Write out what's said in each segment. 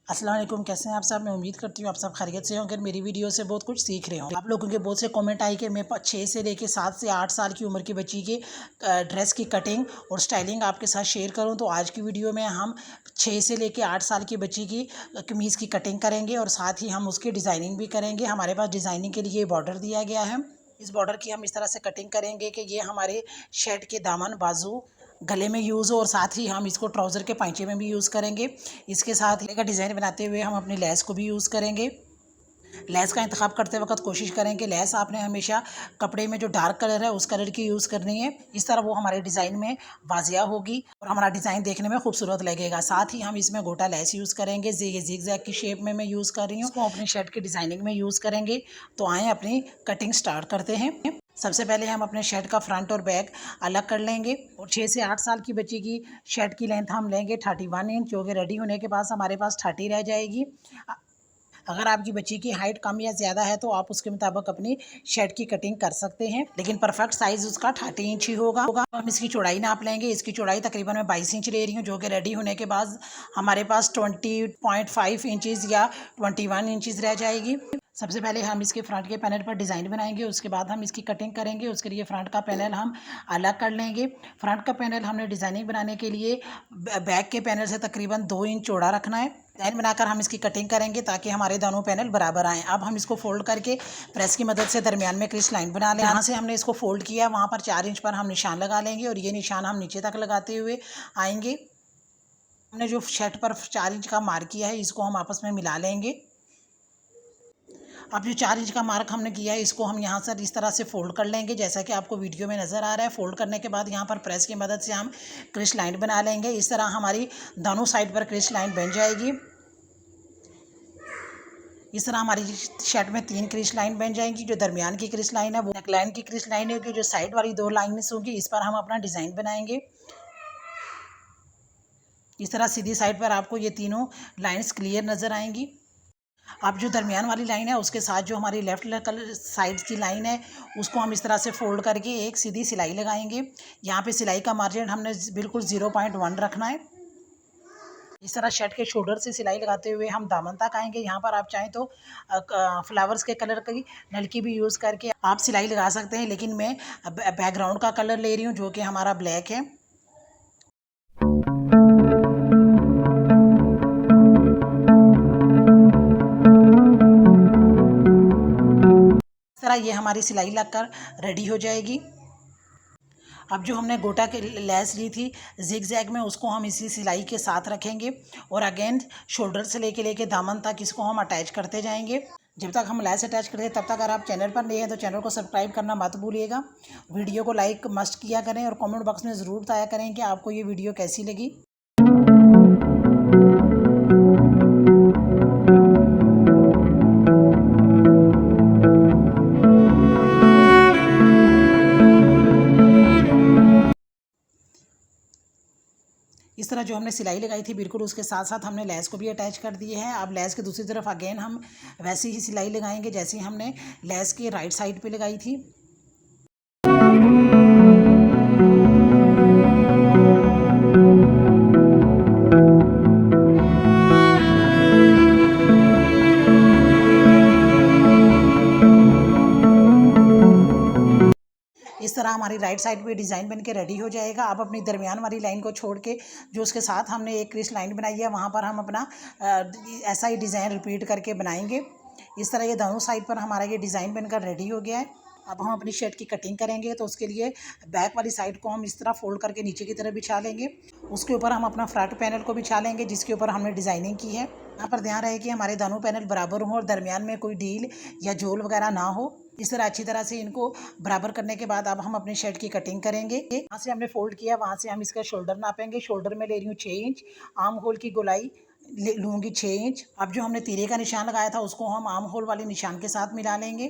अस्सलाम वालेकुम, कैसे हैं आप सब। मैं उम्मीद करती हूँ आप सब खैरियत से होंगे। मेरी वीडियो से बहुत कुछ सीख रहे होंगे। आप लोगों के बहुत से कमेंट आई कि मैं 6 से लेके 7 से 8 साल की उम्र की बच्ची की ड्रेस की कटिंग और स्टाइलिंग आपके साथ शेयर करूँ। तो आज की वीडियो में हम 6 से लेके 8 साल की बच्ची की कमीज़ की कटिंग करेंगे और साथ ही हम उसकी डिज़ाइनिंग भी करेंगे। हमारे पास डिज़ाइनिंग के लिए बॉर्डर दिया गया है। इस बॉर्डर की हम इस तरह से कटिंग करेंगे कि ये हमारे शर्ट के दामन, बाजू, गले में यूज़ हो और साथ ही हम इसको ट्राउज़र के पाइचे में भी यूज़ करेंगे। इसके साथ ही का डिज़ाइन बनाते हुए हम अपनी लेस को भी यूज़ करेंगे। लेस का इंतखाब करते वक्त कोशिश करें कि लेस आपने हमेशा कपड़े में जो डार्क कलर है उस कलर की यूज़ करनी है। इस तरह वो हमारे डिज़ाइन में वाजिया होगी और हमारा डिज़ाइन देखने में खूबसूरत लगेगा। साथ ही हम इसमें गोटा लेस यूज़ करेंगे। ये जिग जैग की शेप में मैं यूज़ कर रही हूँ। इसको अपनी शर्ट की डिज़ाइनिंग में यूज़ करेंगे। तो आएँ अपनी कटिंग स्टार्ट करते हैं। सबसे पहले हम अपने शर्ट का फ्रंट और बैक अलग कर लेंगे और 6 से 8 साल की बच्ची की शर्ट की लेंथ हम लेंगे 31 इंच, जो कि रेडी होने के बाद हमारे पास 30 रह जाएगी। अगर आपकी बच्ची की हाइट कम या ज़्यादा है तो आप उसके मुताबिक अपनी शर्ट की कटिंग कर सकते हैं, लेकिन परफेक्ट साइज़ उसका 30 इंच ही होगा। हम इसकी चौड़ाई नाप लेंगे। इसकी चौड़ाई तकरीबन मैं 22 इंच ले रही हूँ, जो कि रेडी होने के बाद हमारे पास 20.5 इंचज़ या 21 इंचज़ रह जाएगी। सबसे पहले हम इसके फ्रंट के पैनल पर डिज़ाइन बनाएंगे, उसके बाद हम इसकी कटिंग करेंगे। उसके लिए फ्रंट का पैनल हम अलग कर लेंगे। फ्रंट का पैनल हमने डिज़ाइनिंग बनाने के लिए बैक के पैनल से तकरीबन 2 इंच चौड़ा रखना है। डिज़ाइन बनाकर हम इसकी कटिंग करेंगे ताकि हमारे दोनों पैनल बराबर आएँ। अब हम इसको फोल्ड करके प्रेस की मदद से दरमियान में क्रिस लाइन बना लें। यहाँ से हमने इसको फोल्ड किया, वहाँ पर 4 इंच पर हम निशान लगा लेंगे और ये निशान हम नीचे तक लगाते हुए आएंगे। हमने जो शर्ट पर 4 इंच का मार्क किया है इसको हम आपस में मिला लेंगे। अब जो 4 इंच का मार्क हमने किया है इसको हम यहाँ से इस तरह से फोल्ड कर लेंगे, जैसा कि आपको वीडियो में नज़र आ रहा है। फोल्ड करने के बाद यहाँ पर प्रेस की मदद से हम क्रिस लाइन बना लेंगे। इस तरह हमारी दोनों साइड पर क्रिस लाइन बन जाएगी। इस तरह हमारी शर्ट में 3 क्रिस लाइन बन जाएंगी। जो दरमियान की क्रिस लाइन है वो नेक लाइन की क्रिस लाइन होगी। जो साइड वाली 2 लाइन्स होंगी इस पर हम अपना डिज़ाइन बनाएंगे। इस तरह सीधी साइड पर आपको ये तीनों लाइन्स क्लियर नज़र आएंगी। अब जो दरमियान वाली लाइन है उसके साथ जो हमारी लेफ़्ट कलर साइड की लाइन है उसको हम इस तरह से फोल्ड करके एक सीधी सिलाई लगाएंगे। यहाँ पे सिलाई का मार्जिन हमने बिल्कुल 0.1 रखना है। इस तरह शर्ट के शोल्डर से सिलाई लगाते हुए हम दामन तक आएंगे। यहाँ पर आप चाहें तो फ्लावर्स के कलर की नलकी भी यूज़ करके आप सिलाई लगा सकते हैं, लेकिन मैं बैकग्राउंड का कलर ले रही हूँ जो कि हमारा ब्लैक है। इस तरह ये हमारी सिलाई लगकर रेडी हो जाएगी। अब जो हमने गोटा की लेस ली थी जिग जैग में उसको हम इसी सिलाई के साथ रखेंगे और अगेन शोल्डर से लेके दामन तक इसको हम अटैच करते जाएंगे। जब तक हम लेस अटैच करते हैं तब तक अगर आप चैनल पर नए हैं तो चैनल को सब्सक्राइब करना मत भूलिएगा। वीडियो को लाइक मस्ट किया करें और कमेंट बॉक्स में ज़रूर बताया करें कि आपको ये वीडियो कैसी लगी। इस तरह जो हमने सिलाई लगाई थी बिल्कुल उसके साथ साथ हमने लेस को भी अटैच कर दिए है। अब लेस के दूसरी तरफ अगेन हम वैसी ही सिलाई लगाएंगे जैसी हमने लेस की राइट साइड पे लगाई थी। इस तरह हमारी राइट साइड पे डिज़ाइन बन के रेडी हो जाएगा। अब अपनी दरमियान वाली लाइन को छोड़ के जो उसके साथ हमने एक क्रिस लाइन बनाई है वहाँ पर हम अपना ऐसा ही डिज़ाइन रिपीट करके बनाएंगे। इस तरह ये दोनों साइड पर हमारा ये डिज़ाइन बनकर रेडी हो गया है। अब हम अपनी शर्ट की कटिंग करेंगे तो उसके लिए बैक वाली साइड को हम इस तरह फोल्ड करके नीचे की तरफ बिछा लेंगे। उसके ऊपर हम अपना फ्रंट पैनल को बिछा लेंगे जिसके ऊपर हमने डिज़ाइनिंग की है। यहाँ पर ध्यान रहे कि हमारे दोनों पैनल बराबर हों और दरमियान में कोई ढील या झोल वगैरह ना हो। इस तरह अच्छी तरह से इनको बराबर करने के बाद अब हम अपनी शर्ट की कटिंग करेंगे। यहाँ से हमने फोल्ड किया, वहाँ से हम इसका शोल्डर नापेंगे। शोल्डर में ले रही हूँ 6 इंच, आर्म होल की गोलाई लूँगी 6 इंच। अब जो हमने तीरे का निशान लगाया था उसको हम आर्म होल वाले निशान के साथ मिला लेंगे।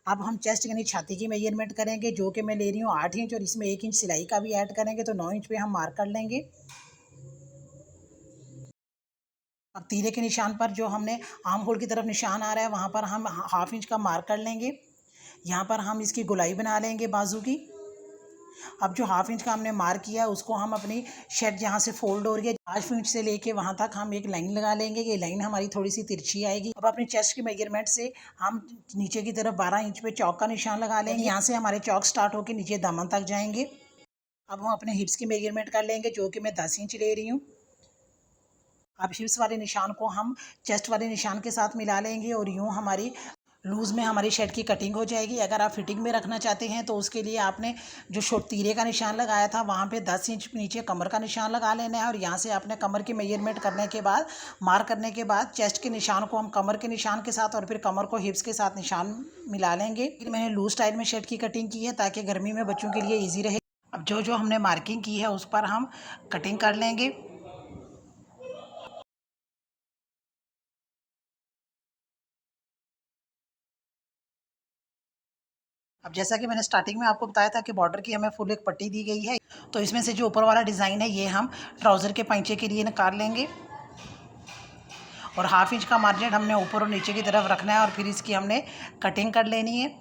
अब हम चेस्ट यानी छाती की मेजरमेंट करेंगे जो कि मैं ले रही हूँ 8 इंच और इसमें 1 इंच सिलाई का भी ऐड करेंगे तो 9 इंच पे हम मार्क कर लेंगे। अब तीरे के निशान पर जो हमने आर्म होल की तरफ निशान आ रहा है वहाँ पर हम हाफ इंच का मार्क कर लेंगे। यहाँ पर हम इसकी गोलाई बना लेंगे बाजू की। अब जो हाफ इंच का हमने मार्क किया उसको हम अपनी शर्ट जहाँ से फोल्ड हो रही है 5 इंच से लेके वहाँ तक हम एक लाइन लगा लेंगे। ये लाइन हमारी थोड़ी सी तिरछी आएगी। अब अपनी चेस्ट की मेजरमेंट से हम नीचे की तरफ 12 इंच पे चौक का निशान लगा लेंगे। यहाँ से हमारे चौक स्टार्ट होकर नीचे दामन तक जाएंगे। अब हम अपने हिप्स की मेजरमेंट कर लेंगे जो कि मैं 10 इंच ले रही हूँ। अब हिप्स वाले निशान को हम चेस्ट वाले निशान के साथ मिला लेंगे और यूँ हमारी लूज़ में हमारी शर्ट की कटिंग हो जाएगी। अगर आप फिटिंग में रखना चाहते हैं तो उसके लिए आपने जो शोट तीरे का निशान लगाया था वहाँ पे 10 इंच नीचे कमर का निशान लगा लेना है और यहाँ से आपने कमर की मेजरमेंट करने के बाद मार्क करने के बाद चेस्ट के निशान को हम कमर के निशान के साथ और फिर कमर को हिप्स के साथ निशान मिला लेंगे। फिर मैंने लूज स्टाइल में शर्ट की कटिंग की है ताकि गर्मी में बच्चों के लिए ईजी रहे। अब जो जो हमने मार्किंग की है उस पर हम कटिंग कर लेंगे। अब जैसा कि मैंने स्टार्टिंग में आपको बताया था कि बॉर्डर की हमें फुल एक पट्टी दी गई है, तो इसमें से जो ऊपर वाला डिज़ाइन है ये हम ट्राउज़र के पैंचे के लिए निकाल लेंगे और हाफ इंच का मार्जिन हमने ऊपर और नीचे की तरफ रखना है और फिर इसकी हमने कटिंग कर लेनी है।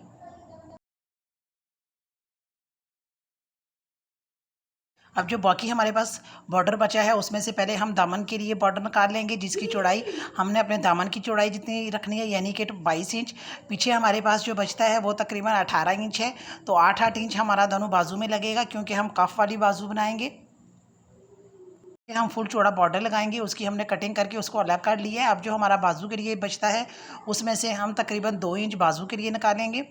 अब जो बाकी हमारे पास बॉर्डर बचा है उसमें से पहले हम दामन के लिए बॉर्डर निकाल लेंगे जिसकी चौड़ाई हमने अपने दामन की चौड़ाई जितनी रखनी है यानी कि 22 इंच। पीछे हमारे पास जो बचता है वो तकरीबन 18 इंच है, तो 8-8 इंच हमारा दोनों बाजू में लगेगा क्योंकि हम कफ वाली बाजू बनाएंगे। हम फुल चौड़ा बॉर्डर लगाएंगे, उसकी हमने कटिंग करके उसको अलग कर लिया है। अब जो हमारा बाजू के लिए बचता है उसमें से हम तकरीबन 2 इंच बाजू के लिए निकालेंगे।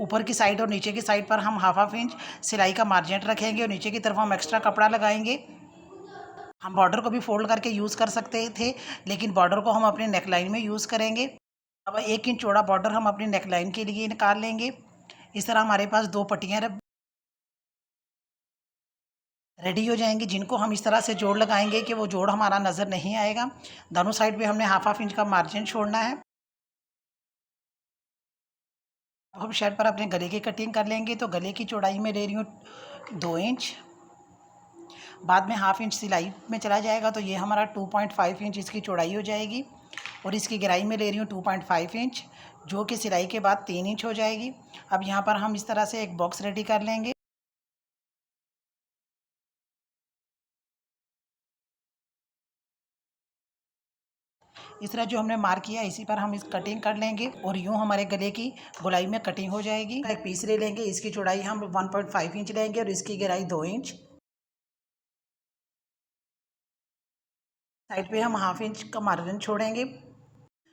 ऊपर की साइड और नीचे की साइड पर हम हाफ इंच सिलाई का मार्जिन रखेंगे और नीचे की तरफ हम एक्स्ट्रा कपड़ा लगाएंगे। हम बॉर्डर को भी फोल्ड करके यूज़ कर सकते थे लेकिन बॉर्डर को हम अपने नेकलाइन में यूज़ करेंगे। अब 1 इंच चौड़ा बॉर्डर हम अपनी नेकलाइन के लिए निकाल लेंगे। इस तरह हमारे पास 2 पट्टियाँ रेडी हो जाएंगी जिनको हम इस तरह से जोड़ लगाएंगे कि वो जोड़ हमारा नज़र नहीं आएगा। दोनों साइड पे हमने हाफ इंच का मार्जिन छोड़ना है। अब हम शर्ट पर अपने गले की कटिंग कर लेंगे, तो गले की चौड़ाई में ले रही हूँ 2 इंच। बाद में हाफ इंच सिलाई में चला जाएगा तो ये हमारा 2.5 इंच इसकी चौड़ाई हो जाएगी और इसकी गहराई में ले रही हूँ 2.5 इंच जो कि सिलाई के बाद 3 इंच हो जाएगी। अब यहाँ पर हम इस तरह से एक बॉक्स रेडी कर लेंगे। इस तरह जो हमने मार्क किया इसी पर हम इस कटिंग कर लेंगे और यूँ हमारे गले की गोलाई में कटिंग हो जाएगी। एक पीस ले लेंगे, इसकी चौड़ाई हम 1.5 इंच लेंगे और इसकी गहराई 2 इंच। साइड पे हम हाफ इंच का मार्जिन छोड़ेंगे।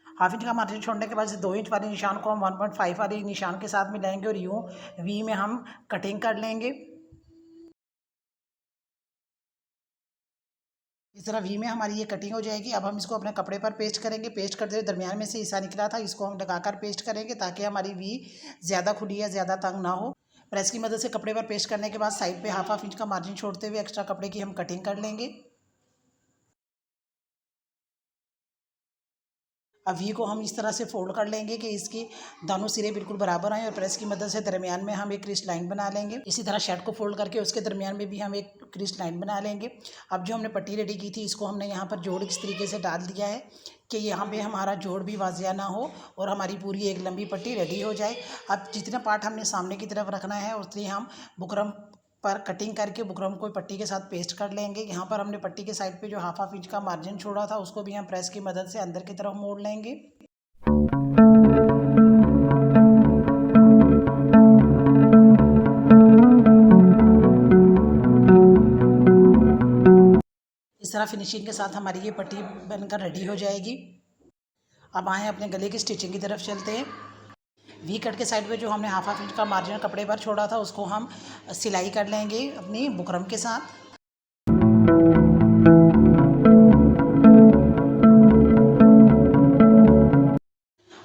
हाफ इंच का मार्जिन छोड़ने के बाद से 2 इंच वाले निशान को हम 1.5 वाले निशान के साथ मिलाएंगे और यूँ वी में हम कटिंग कर लेंगे। इस तरह वी में हमारी ये कटिंग हो जाएगी। अब हम इसको अपने कपड़े पर पेस्ट करेंगे। पेस्ट करते हुए दरमियान में से हिस्सा निकला था इसको हम लगाकर पेस्ट करेंगे ताकि हमारी वी ज़्यादा खुली या ज़्यादा तंग ना हो। प्रेस की मदद से कपड़े पर पेस्ट करने के बाद साइड पे हाफ इंच का मार्जिन छोड़ते हुए एक्स्ट्रा कपड़े की हम कटिंग कर लेंगे। अब वी को हम इस तरह से फोल्ड कर लेंगे कि इसके दोनों सिरे बिल्कुल बराबर आएँ और प्रेस की मदद से दरमियान में हम एक क्रीज लाइन बना लेंगे। इसी तरह शर्ट को फोल्ड करके उसके दरमियान में भी हम एक क्रीज लाइन बना लेंगे। अब जो हमने पट्टी रेडी की थी इसको हमने यहाँ पर जोड़ इस तरीके से डाल दिया है कि यहाँ पे हमारा जोड़ भी वाजिया ना हो और हमारी पूरी एक लंबी पट्टी रेडी हो जाए। अब जितना पार्ट हमने सामने की तरफ रखना है उतनी हम बुकरम पर कटिंग करके बुकरम को पट्टी के साथ पेस्ट कर लेंगे। यहाँ पर हमने पट्टी के साइड पे जो हाफ इंच का मार्जिन छोड़ा था उसको भी हम प्रेस की मदद से अंदर की तरफ मोड़ लेंगे। इस तरह फिनिशिंग के साथ हमारी ये पट्टी बनकर रेडी हो जाएगी। अब आए अपने गले की स्टिचिंग की तरफ चलते हैं। वी कट के साइड पे जो हमने हाफ इंच का मार्जिन कपड़े पर छोड़ा था उसको हम सिलाई कर लेंगे अपनी बुकरम के साथ।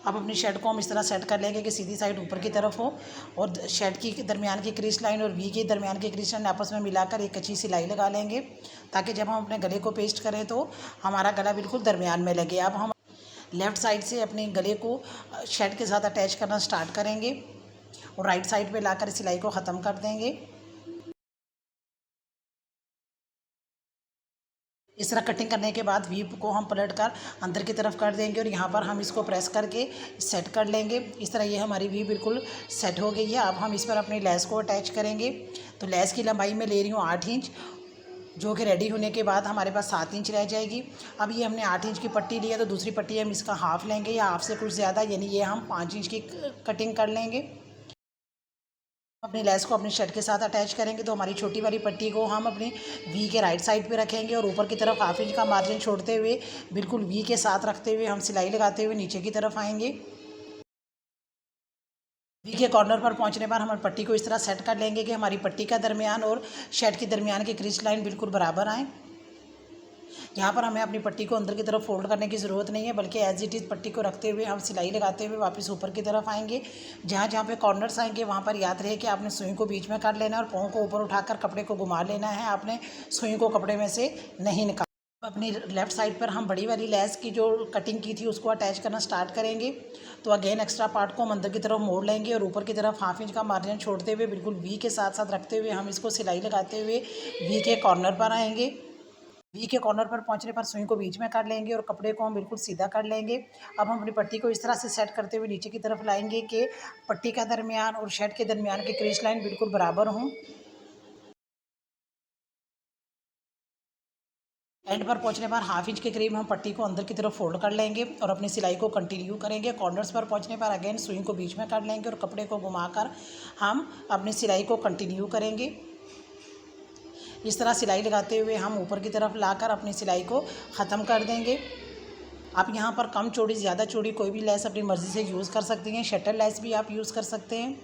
अब अपनी शर्ट को हम इस तरह सेट कर लेंगे कि सीधी साइड ऊपर की तरफ हो और शर्ट की दरमियान की क्रीज लाइन और वी के दरमियान की क्रीज लाइन आपस में मिलाकर एक अच्छी सिलाई लगा लेंगे ताकि जब हम अपने गले को पेस्ट करें तो हमारा गला बिल्कुल दरमियान में लगे। अब हम लेफ़्ट साइड से अपने गले को शर्ट के साथ अटैच करना स्टार्ट करेंगे और राइट साइड पे लाकर सिलाई को ख़त्म कर देंगे। इस तरह कटिंग करने के बाद वी को हम पलट कर अंदर की तरफ कर देंगे और यहाँ पर हम इसको प्रेस करके सेट कर लेंगे। इस तरह ये हमारी वी बिल्कुल सेट हो गई है। अब हम इस पर अपनी लेस को अटैच करेंगे। तो लेस की लंबाई मैं ले रही हूँ 8 इंच, जो कि रेडी होने के बाद हमारे पास 7 इंच रह जाएगी। अब ये हमने 8 इंच की पट्टी ली है, तो दूसरी पट्टी हम इसका हाफ लेंगे या हाफ से कुछ ज़्यादा, यानी ये हम 5 इंच की कटिंग कर लेंगे। अपनी लेस को अपनी शर्ट के साथ अटैच करेंगे। तो हमारी छोटी वाली पट्टी को हम अपनी वी के राइट साइड पे रखेंगे और ऊपर की तरफ हाफ इंच का मार्जिन छोड़ते हुए बिल्कुल वी के साथ रखते हुए हम सिलाई लगाते हुए नीचे की तरफ आएंगे। वी के कॉर्नर पर पहुंचने पर हम पट्टी को इस तरह सेट कर लेंगे कि हमारी पट्टी का दरमियान और शर्ट के दरमियान की क्रीज लाइन बिल्कुल बराबर आए। यहाँ पर हमें अपनी पट्टी को अंदर की तरफ फोल्ड करने की ज़रूरत नहीं है, बल्कि एज इट इज़ पट्टी को रखते हुए हम सिलाई लगाते हुए वापस ऊपर की तरफ आएंगे। जहाँ जहाँ पे कॉर्नर्स आएंगे वहाँ पर याद रहे कि आपने सुई को बीच में काट लेना है और पाँव को ऊपर उठाकर कपड़े को घुमा लेना है। आपने सुई को कपड़े में से नहीं निकाल। अपनी लेफ़्ट साइड पर हम बड़ी वाली लेस की जो कटिंग की थी उसको अटैच करना स्टार्ट करेंगे। तो अगेन एक्स्ट्रा पार्ट को हम अंदर की तरफ मोड़ लेंगे और ऊपर की तरफ हाफ इंच का मार्जिन छोड़ते हुए बिल्कुल वी के साथ साथ रखते हुए हम इसको सिलाई लगाते हुए वी के कॉर्नर पर आएंगे। वी के कॉर्नर पर पहुंचने पर सुई को बीच में काट लेंगे और कपड़े को हम बिल्कुल सीधा कर लेंगे। अब हम अपनी पट्टी को इस तरह से सेट करते हुए नीचे की तरफ लाएंगे कि पट्टी का दरमियान और शर्ट के दरमियान की क्रीज लाइन बिल्कुल बराबर हों। एंड पर पहुंचने पर हाफ इंच के करीब हम पट्टी को अंदर की तरफ फोल्ड कर लेंगे और अपनी सिलाई को कंटिन्यू करेंगे। कॉर्नर्स पर पहुंचने पर अगेन सुई को बीच में काट लेंगे और कपड़े को घुमाकर हम अपनी सिलाई को कंटिन्यू करेंगे। इस तरह सिलाई लगाते हुए हम ऊपर की तरफ लाकर अपनी सिलाई को ख़त्म कर देंगे। आप यहाँ पर कम चौड़ी ज़्यादा चौड़ी कोई भी लेस अपनी मर्ज़ी से यूज़ कर सकती हैं। शटर लेस भी आप यूज़ कर सकते हैं।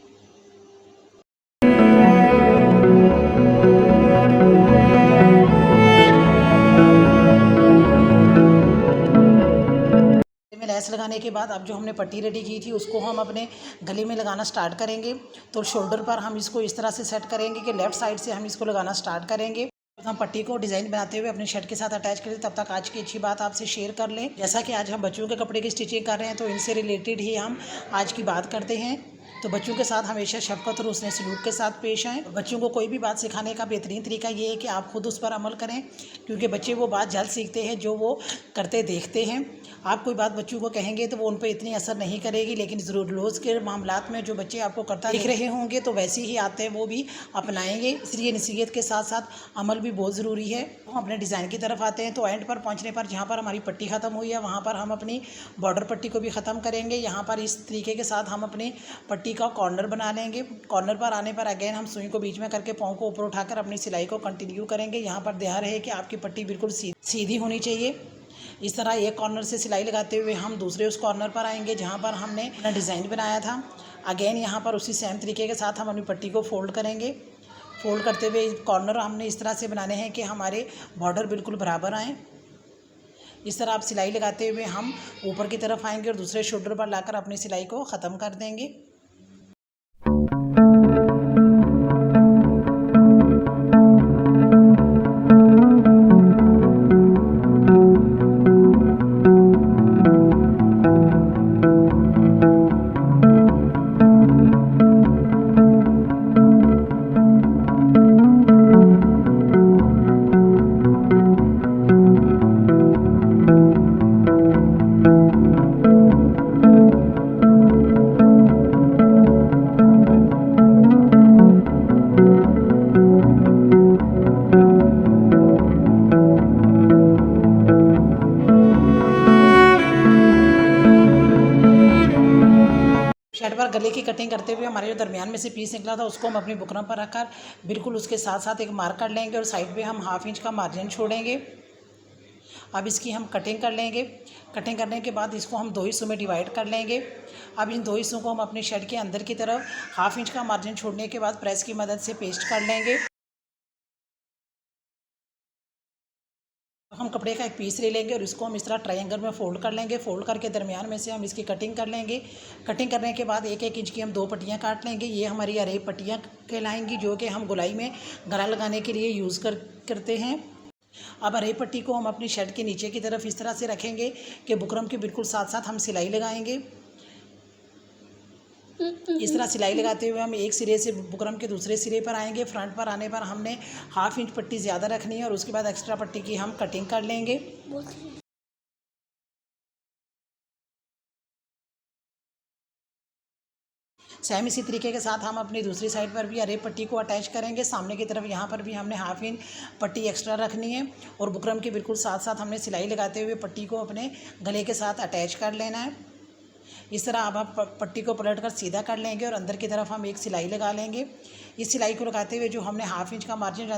में लेस लगाने के बाद अब जो हमने पट्टी रेडी की थी उसको हम अपने गले में लगाना स्टार्ट करेंगे। तो शोल्डर पर हम इसको इस तरह से सेट करेंगे कि लेफ़्ट साइड से हम इसको लगाना स्टार्ट करेंगे। हम पट्टी को डिज़ाइन बनाते हुए अपनी शर्ट के साथ अटैच करें। तब तक आज की अच्छी बात आपसे शेयर कर लें। जैसा कि आज हम बच्चों के कपड़े की स्टिचिंग कर रहे हैं, तो इनसे रिलेटेड ही हम आज की बात करते हैं। तो बच्चों के साथ हमेशा शफ़क़त और उसने सलूक के साथ पेश आएँ। बच्चों को कोई भी बात सिखाने का बेहतरीन तरीका ये है कि आप खुद उस पर अमल करें, क्योंकि बच्चे वो बात जल्द सीखते हैं जो वो करते देखते हैं। आप कोई बात बच्चों को कहेंगे तो वो उन पर इतनी असर नहीं करेगी, लेकिन ज़रूर रोज़ के मामलात में जो बच्चे आपको करता देख रहे होंगे तो वैसे ही आते हैं वो भी अपनाएंगे। इसलिए नसीहत के साथ साथ अमल भी बहुत ज़रूरी है। हम अपने डिज़ाइन की तरफ आते हैं। तो एंड पर पहुंचने पर जहाँ पर हमारी पट्टी ख़त्म हुई है वहाँ पर हम अपनी बॉर्डर पट्टी को भी ख़त्म करेंगे। यहाँ पर इस तरीके के साथ हम अपनी पट्टी का कॉर्नर बना लेंगे। कॉर्नर पर आने पर अगेन हम सुई को बीच में करके पाँव को ऊपर उठाकर अपनी सिलाई को कंटिन्यू करेंगे। यहाँ पर ध्यान रहे कि आपकी पट्टी बिल्कुल सीधी होनी चाहिए। इस तरह एक कॉर्नर से सिलाई लगाते हुए हम दूसरे उस कॉर्नर पर आएंगे जहाँ पर हमने अपना डिज़ाइन बनाया था। अगेन यहाँ पर उसी सेम तरीके के साथ हम अपनी पट्टी को फोल्ड करेंगे। फोल्ड करते हुए कॉर्नर हमने इस तरह से बनाने हैं कि हमारे बॉर्डर बिल्कुल बराबर आएँ। इस तरह आप सिलाई लगाते हुए हम ऊपर की तरफ आएंगे और दूसरे शोल्डर पर लाकर अपनी सिलाई को ख़त्म कर देंगे। शर्ट पर गले की कटिंग करते हुए हमारे जो दरमियान में से पीस निकला था उसको हम अपनी बुकरम पर रखकर बिल्कुल उसके साथ साथ एक मार्क कर लेंगे और साइड पे हम हाफ इंच का मार्जिन छोड़ेंगे। अब इसकी हम कटिंग कर लेंगे। कटिंग करने के बाद इसको हम 2 हिस्सों में डिवाइड कर लेंगे। अब इन 2 हिस्सों को हम अपनी शर्ट के अंदर की तरफ हाफ इंच का मार्जिन छोड़ने के बाद प्रेस की मदद से पेस्ट कर लेंगे। हम कपड़े का एक पीस ले लेंगे और इसको हम इस तरह ट्रायंगल में फ़ोल्ड कर लेंगे। फ़ोल्ड करके दरमियान में से हम इसकी कटिंग कर लेंगे। कटिंग करने के बाद 1-1 इंच की हम 2 पट्टियाँ काट लेंगे। ये हमारी अरेब पट्टियाँ कहलाएंगी, जो कि हम गोलाई में गला लगाने के लिए यूज़ करते हैं। अब अरेब पट्टी को हम अपनी शर्ट के नीचे की तरफ इस तरह से रखेंगे कि बुकरम के बिल्कुल साथ साथ हम सिलाई लगाएंगे। इस तरह सिलाई लगाते हुए हम एक सिरे से बुकरम के दूसरे सिरे पर आएंगे। फ्रंट पर आने पर हमने 1/2 इंच पट्टी ज़्यादा रखनी है और उसके बाद एक्स्ट्रा पट्टी की हम कटिंग कर लेंगे। सेम इसी तरीके के साथ हम अपनी दूसरी साइड पर भी अरेब पट्टी को अटैच करेंगे। सामने की तरफ यहाँ पर भी हमने 1/2 इंच पट्टी एक्स्ट्रा रखनी है और बुकरम के बिल्कुल साथ साथ हमने सिलाई लगाते हुए पट्टी को अपने गले के साथ अटैच कर लेना है। इस तरह अब हम पट्टी को पलट कर सीधा कर लेंगे और अंदर की तरफ हम एक सिलाई लगा लेंगे। इस सिलाई को लगाते हुए जो हमने 1/2 इंच का मार्जिन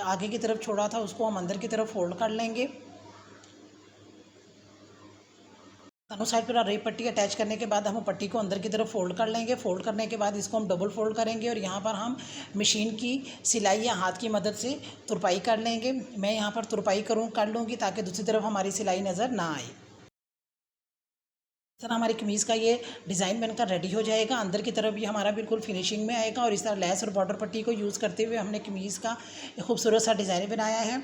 आगे की तरफ छोड़ा था उसको हम अंदर की तरफ फोल्ड कर लेंगे। दोनों साइड पर अरेब पट्टी अटैच करने के बाद हम पट्टी को अंदर की तरफ फोल्ड कर लेंगे। फोल्ड करने के बाद इसको हम डबल फोल्ड करेंगे और यहाँ पर हम मशीन की सिलाई या हाथ की मदद से तुरपाई कर लेंगे। मैं यहाँ पर तुरपाई कर लूँगी ताकि दूसरी तरफ हमारी सिलाई नज़र ना आए। इस तरह हमारी कमीज़ का ये डिज़ाइन बनकर रेडी हो जाएगा। अंदर की तरफ भी हमारा बिल्कुल फिनिशिंग में आएगा और इस तरह लेस और बॉर्डर पट्टी को यूज़ करते हुए हमने कमीज़ का खूबसूरत सा डिज़ाइन बनाया है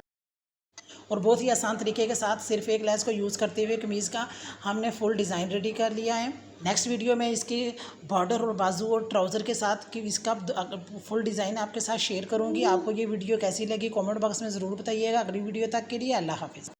और बहुत ही आसान तरीके के साथ सिर्फ एक लेस को यूज़ करते हुए कमीज़ का हमने फुल डिज़ाइन रेडी कर लिया है। नेक्स्ट वीडियो में इसकी बॉर्डर और बाजू और ट्राउज़र के साथ कि इसका फुल डिज़ाइन आपके साथ शेयर करूँगी। आपको ये वीडियो कैसी लगी कमेंट बॉक्स में ज़रूर बताइएगा। अगली वीडियो तक के लिए अल्लाह हाफ़िज़।